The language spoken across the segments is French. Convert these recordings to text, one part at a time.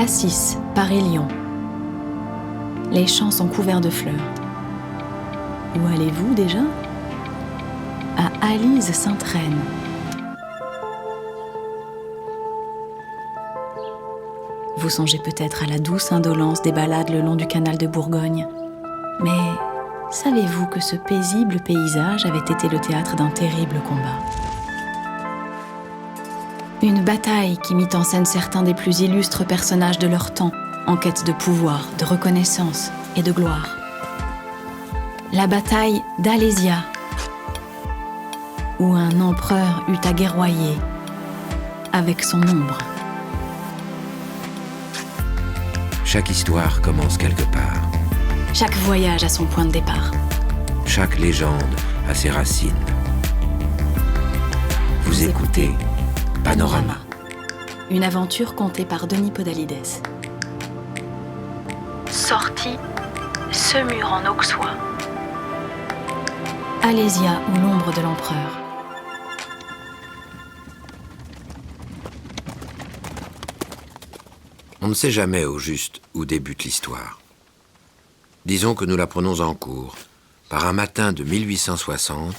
Assis, Paris-Lyon. Les champs sont couverts de fleurs. Où allez-vous déjà ? À Alise-Sainte-Reine. Vous songez peut-être à la douce indolence des balades le long du canal de Bourgogne. Mais savez-vous que ce paisible paysage avait été le théâtre d'un terrible combat ? Une bataille qui mit en scène certains des plus illustres personnages de leur temps, en quête de pouvoir, de reconnaissance et de gloire. La bataille d'Alésia, où un empereur eut à guerroyer avec son ombre. Chaque histoire commence quelque part. Chaque voyage a son point de départ. Chaque légende a ses racines. Vous écoutez Panorama. Une aventure contée par Denis Podalides. Sortie, Semur en Auxois. Alésia ou l'ombre de l'empereur. On ne sait jamais au juste où débute l'histoire. Disons que nous la prenons en cours, par un matin de 1860,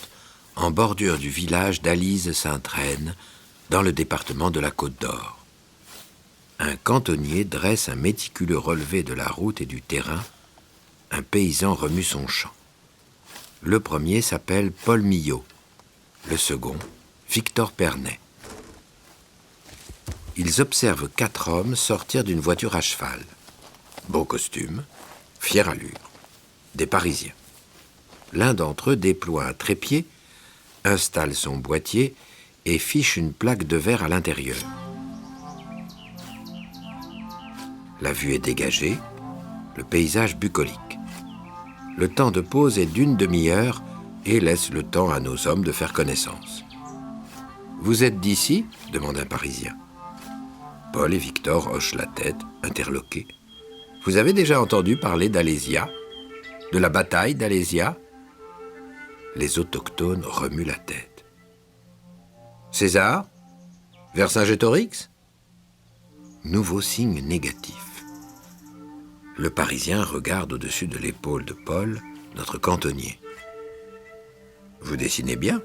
en bordure du village d'Alise-Sainte-Reine, dans le département de la Côte-d'Or. Un cantonnier dresse un méticuleux relevé de la route et du terrain. Un paysan remue son champ. Le premier s'appelle Paul Millot, le second, Victor Pernet. Ils observent 4 hommes sortir d'une voiture à cheval. Beau costume, fière allure, des Parisiens. L'un d'entre eux déploie un trépied, installe son boîtier et fiche une plaque de verre à l'intérieur. La vue est dégagée, le paysage bucolique. Le temps de pause est d'1 demi-heure et laisse le temps à nos hommes de faire connaissance. « Vous êtes d'ici » demande un Parisien. Paul et Victor hochent la tête, interloqués. « Vous avez déjà entendu parler d'Alésia ? De la bataille d'Alésia ?» Les autochtones remuent la tête. « César ? Vercingétorix ?» Nouveau signe négatif. Le Parisien regarde au-dessus de l'épaule de Paul, notre cantonnier. « Vous dessinez bien.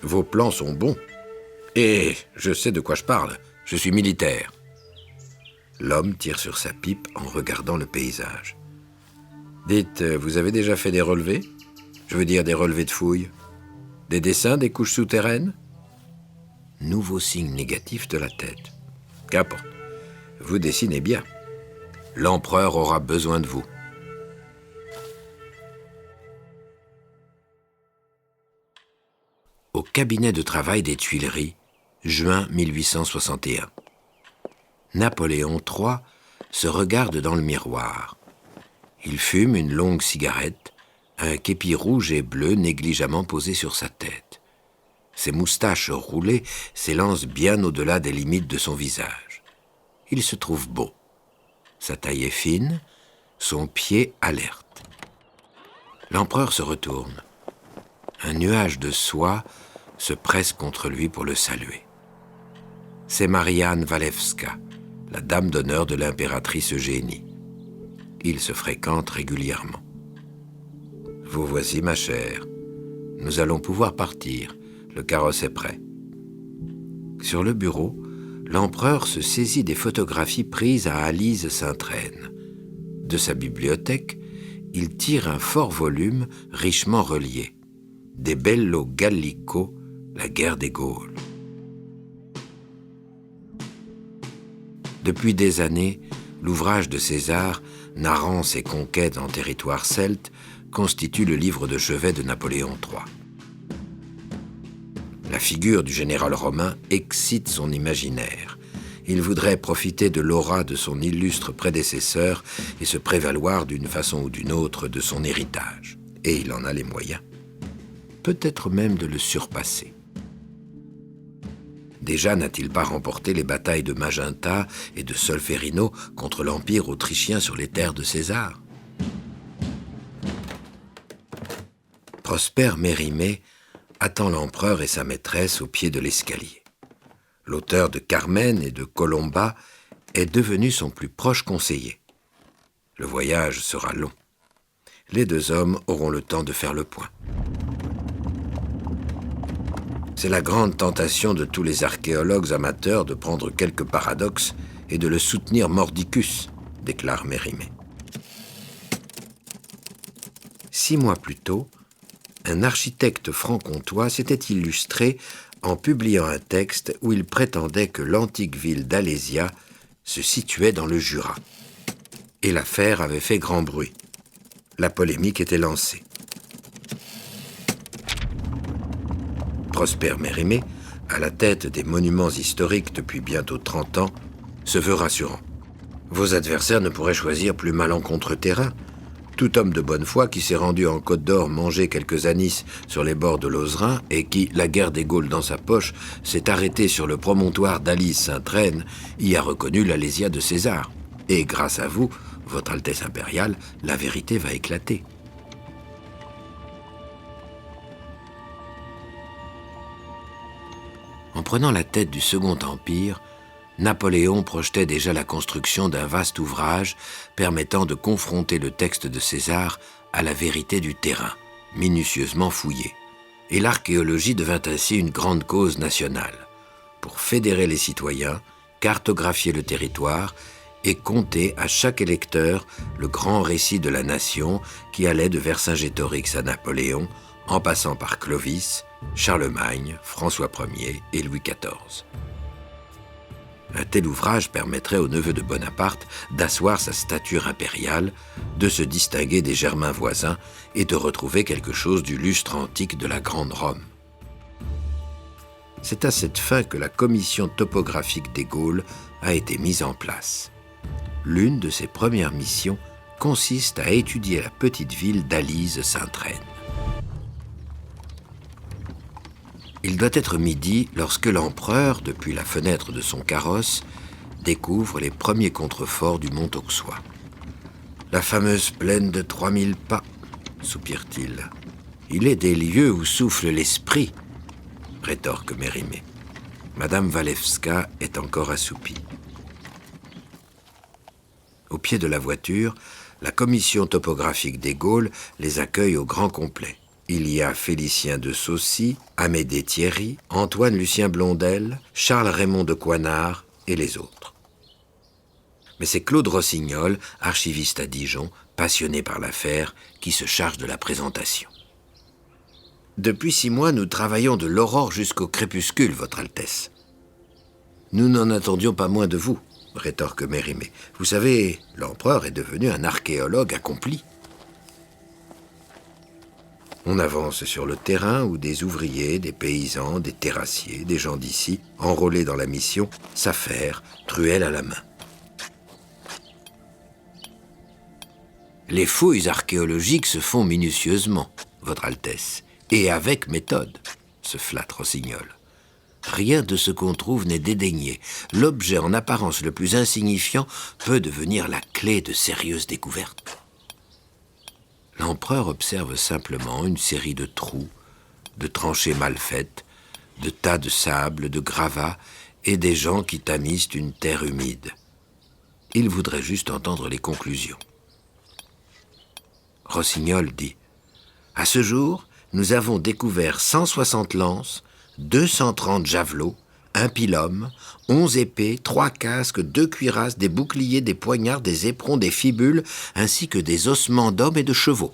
Vos plans sont bons. Et je sais de quoi je parle. Je suis militaire. » L'homme tire sur sa pipe en regardant le paysage. « Dites, vous avez déjà fait des relevés ? Je veux dire des relevés de fouilles. Des dessins des couches souterraines ? » Nouveau signe négatif de la tête. « Qu'importe. Vous dessinez bien. L'empereur aura besoin de vous. » Au cabinet de travail des Tuileries, juin 1861. Napoléon III se regarde dans le miroir. Il fume une longue cigarette, un képi rouge et bleu négligemment posé sur sa tête. Ses moustaches roulées s'élancent bien au-delà des limites de son visage. Il se trouve beau. Sa taille est fine, son pied alerte. L'empereur se retourne. Un nuage de soie se presse contre lui pour le saluer. C'est Marianne Walewska, la dame d'honneur de l'impératrice Eugénie. Ils se fréquentent régulièrement. « Vous voici, ma chère. Nous allons pouvoir partir. Le carrosse est prêt. » Sur le bureau, l'empereur se saisit des photographies prises à Alise-Sainte-Reine. De sa bibliothèque, il tire un fort volume richement relié. Des Bello Gallico, la guerre des Gaules. Depuis des années, l'ouvrage de César, narrant ses conquêtes en territoire celte, constitue le livre de chevet de Napoléon III. La figure du général romain excite son imaginaire. Il voudrait profiter de l'aura de son illustre prédécesseur et se prévaloir d'une façon ou d'une autre de son héritage. Et il en a les moyens. Peut-être même de le surpasser. Déjà n'a-t-il pas remporté les batailles de Magenta et de Solferino contre l'Empire autrichien sur les terres de César ? Prosper Mérimée attend l'empereur et sa maîtresse au pied de l'escalier. L'auteur de Carmen et de Colomba est devenu son plus proche conseiller. Le voyage sera long. Les deux hommes auront le temps de faire le point. C'est la grande tentation de tous les archéologues amateurs de prendre quelques paradoxes et de le soutenir mordicus, déclare Mérimée. 6 mois plus tôt, un architecte franc-comtois s'était illustré en publiant un texte où il prétendait que l'antique ville d'Alésia se situait dans le Jura. Et l'affaire avait fait grand bruit. La polémique était lancée. Prosper Mérimée, à la tête des monuments historiques depuis bientôt 30 ans, se veut rassurant. Vos adversaires ne pourraient choisir plus malencontreux terrain. Tout homme de bonne foi qui s'est rendu en Côte d'Or manger quelques anis sur les bords de l'Ozerain et qui, la guerre des Gaules dans sa poche, s'est arrêté sur le promontoire d'Alis-Sainte-Reine, y a reconnu l'Alésia de César. Et grâce à vous, Votre Altesse impériale, la vérité va éclater. En prenant la tête du Second Empire, Napoléon projetait déjà la construction d'un vaste ouvrage permettant de confronter le texte de César à la vérité du terrain, minutieusement fouillé. Et l'archéologie devint ainsi une grande cause nationale, pour fédérer les citoyens, cartographier le territoire et conter à chaque électeur le grand récit de la nation qui allait de Vercingétorix à Napoléon, en passant par Clovis, Charlemagne, François Ier et Louis XIV. Un tel ouvrage permettrait au neveu de Bonaparte d'asseoir sa stature impériale, de se distinguer des Germains voisins et de retrouver quelque chose du lustre antique de la Grande Rome. C'est à cette fin que la commission topographique des Gaules a été mise en place. L'une de ses premières missions consiste à étudier la petite ville d'Alise-Sainte-Reine. Il doit être midi lorsque l'empereur, depuis la fenêtre de son carrosse, découvre les premiers contreforts du mont Auxois. « La fameuse plaine de 3000 pas », soupire-t-il. « Il est des lieux où souffle l'esprit », rétorque Mérimée. Madame Walewska est encore assoupie. Au pied de la voiture, la commission topographique des Gaules les accueille au grand complet. Il y a Félicien de Saucy, Amédée Thierry, Antoine-Lucien Blondel, Charles-Raymond de Coinard et les autres. Mais c'est Claude Rossignol, archiviste à Dijon, passionné par l'affaire, qui se charge de la présentation. Depuis 6 mois, nous travaillons de l'aurore jusqu'au crépuscule, Votre Altesse. Nous n'en attendions pas moins de vous, rétorque Mérimée. Vous savez, l'empereur est devenu un archéologue accompli. On avance sur le terrain où des ouvriers, des paysans, des terrassiers, des gens d'ici, enrôlés dans la mission, s'affairent, truelle à la main. Les fouilles archéologiques se font minutieusement, Votre Altesse, et avec méthode, se flatte Rossignol. Rien de ce qu'on trouve n'est dédaigné. L'objet en apparence le plus insignifiant peut devenir la clé de sérieuses découvertes. L'empereur observe simplement une série de trous, de tranchées mal faites, de tas de sable, de gravats et des gens qui tamisent une terre humide. Il voudrait juste entendre les conclusions. Rossignol dit « À ce jour, nous avons découvert 160 lances, 230 javelots, un pilum, 11 épées, 3 casques, 2 cuirasses, des boucliers, des poignards, des éperons, des fibules, ainsi que des ossements d'hommes et de chevaux.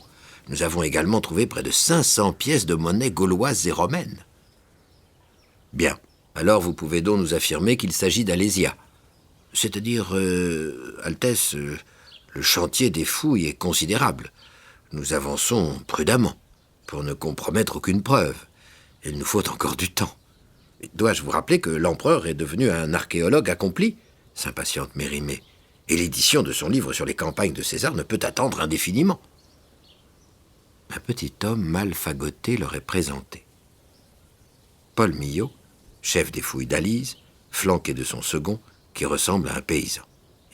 Nous avons également trouvé près de 500 pièces de monnaie gauloises et romaines. » Bien, alors vous pouvez donc nous affirmer qu'il s'agit d'Alésia. C'est-à-dire, Altesse, le chantier des fouilles est considérable. Nous avançons prudemment, pour ne compromettre aucune preuve. Il nous faut encore du temps. Dois-je vous rappeler que l'empereur est devenu un archéologue accompli ? S'impatiente Mérimée. Et l'édition de son livre sur les campagnes de César ne peut attendre indéfiniment. Un petit homme mal fagoté leur est présenté. Paul Millot, chef des fouilles d'Alise, flanqué de son second, qui ressemble à un paysan.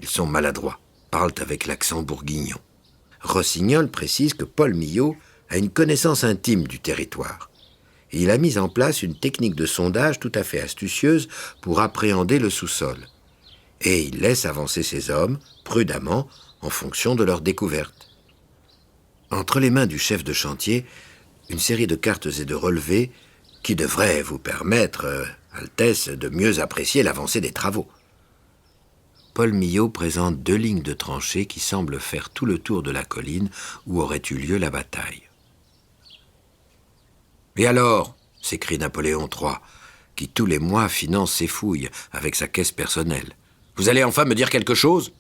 Ils sont maladroits, parlent avec l'accent bourguignon. Rossignol précise que Paul Millot a une connaissance intime du territoire. Et il a mis en place une technique de sondage tout à fait astucieuse pour appréhender le sous-sol. et il laisse avancer ses hommes, prudemment, en fonction de leur découverte. Entre les mains du chef de chantier, une série de cartes et de relevés qui devraient vous permettre, Altesse, de mieux apprécier l'avancée des travaux. Paul Millot présente 2 lignes de tranchées qui semblent faire tout le tour de la colline où aurait eu lieu la bataille. « Et alors ?» s'écrie Napoléon III, qui tous les mois finance ses fouilles avec sa caisse personnelle. « Vous allez enfin me dire quelque chose ?»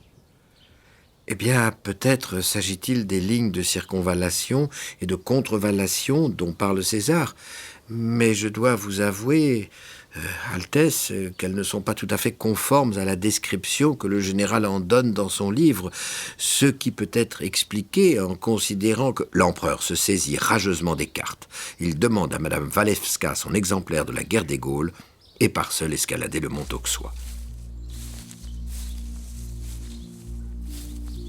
Eh bien, peut-être s'agit-il des lignes de circonvallation et de contrevallation dont parle César, mais je dois vous avouer, Altesse, qu'elles ne sont pas tout à fait conformes à la description que le général en donne dans son livre, ce qui peut être expliqué en considérant que l'empereur se saisit rageusement des cartes. Il demande à Madame Walewska son exemplaire de la guerre des Gaules et part seul escalader le mont Auxois.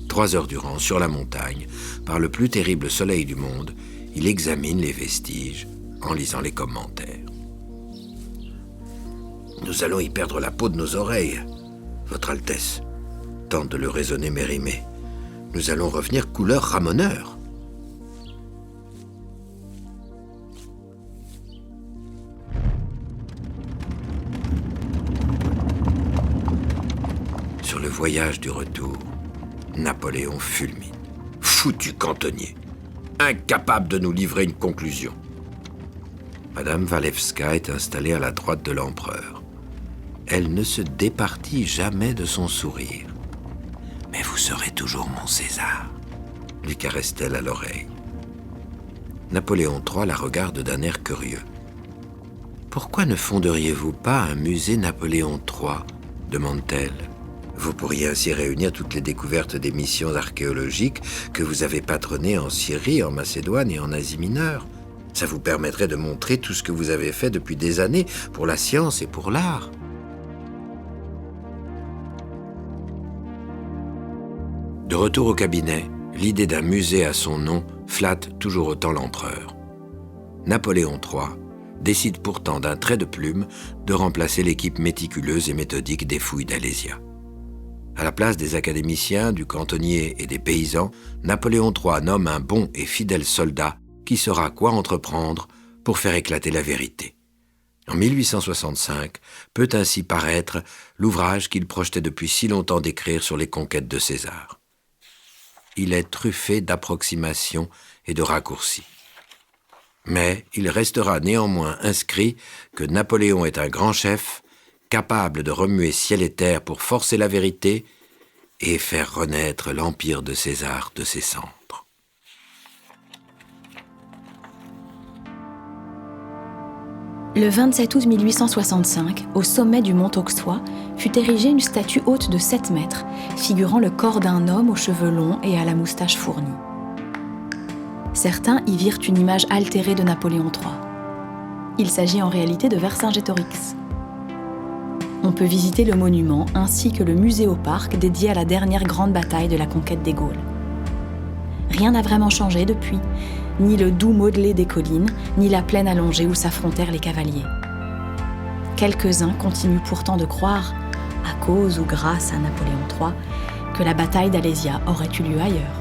3 heures durant, sur la montagne, par le plus terrible soleil du monde, il examine les vestiges en lisant les commentaires. « Nous allons y perdre la peau de nos oreilles, Votre Altesse, » tente de le raisonner Mérimée. « Nous allons revenir couleur ramoneur. » Sur le voyage du retour, Napoléon fulmine. Foutu cantonnier, incapable de nous livrer une conclusion. Madame Walewska est installée à la droite de l'empereur. Elle ne se départit jamais de son sourire. « Mais vous serez toujours mon César », lui caresse-t-elle à l'oreille. Napoléon III la regarde d'un air curieux. « Pourquoi ne fonderiez-vous pas un musée Napoléon III ?» demande-t-elle. Vous pourriez ainsi réunir toutes les découvertes des missions archéologiques que vous avez patronnées en Syrie, en Macédoine et en Asie mineure. Ça vous permettrait de montrer tout ce que vous avez fait depuis des années pour la science et pour l'art. De retour au cabinet, l'idée d'un musée à son nom flatte toujours autant l'empereur. Napoléon III décide pourtant d'un trait de plume de remplacer l'équipe méticuleuse et méthodique des fouilles d'Alésia. À la place des académiciens, du cantonnier et des paysans, Napoléon III nomme un bon et fidèle soldat qui saura quoi entreprendre pour faire éclater la vérité. En 1865, peut ainsi paraître l'ouvrage qu'il projetait depuis si longtemps d'écrire sur les conquêtes de César. Il est truffé d'approximations et de raccourcis. Mais il restera néanmoins inscrit que Napoléon est un grand chef, capable de remuer ciel et terre pour forcer la vérité et faire renaître l'empire de César de ses cendres. Le 27 août 1865, au sommet du mont Auxois, fut érigée une statue haute de 7 mètres, figurant le corps d'un homme aux cheveux longs et à la moustache fournie. Certains y virent une image altérée de Napoléon III. Il s'agit en réalité de Vercingétorix. On peut visiter le monument ainsi que le musée au parc dédié à la dernière grande bataille de la conquête des Gaules. Rien n'a vraiment changé depuis, ni le doux modelé des collines, ni la plaine allongée où s'affrontèrent les cavaliers. Quelques-uns continuent pourtant de croire, à cause ou grâce à Napoléon III, que la bataille d'Alésia aurait eu lieu ailleurs.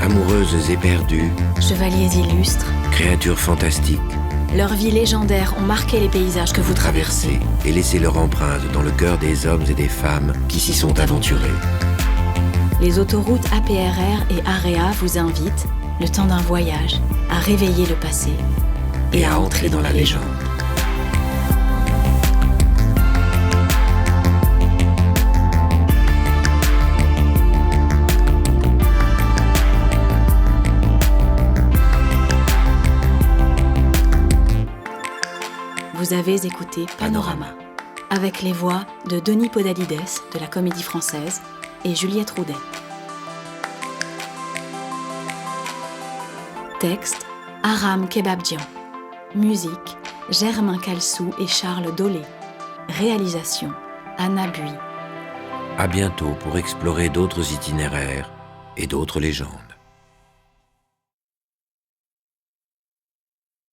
Amoureuses éperdues, Chevaliers illustres, créatures fantastiques, leurs vies légendaires ont marqué les paysages que vous traversez. et laissez leur empreinte dans le cœur des hommes et des femmes qui s'y sont aventurés. Les autoroutes APRR et AREA vous invitent, le temps d'un voyage, à réveiller le passé et à entrer dans la légende. Vous avez écouté Panorama, avec les voix de Denis Podalides de la Comédie Française et Juliette Roudet. Texte, Aram Kebabjian. Musique, Germain Calsou et Charles Dolé. Réalisation, Anna Bui. À bientôt pour explorer d'autres itinéraires et d'autres légendes.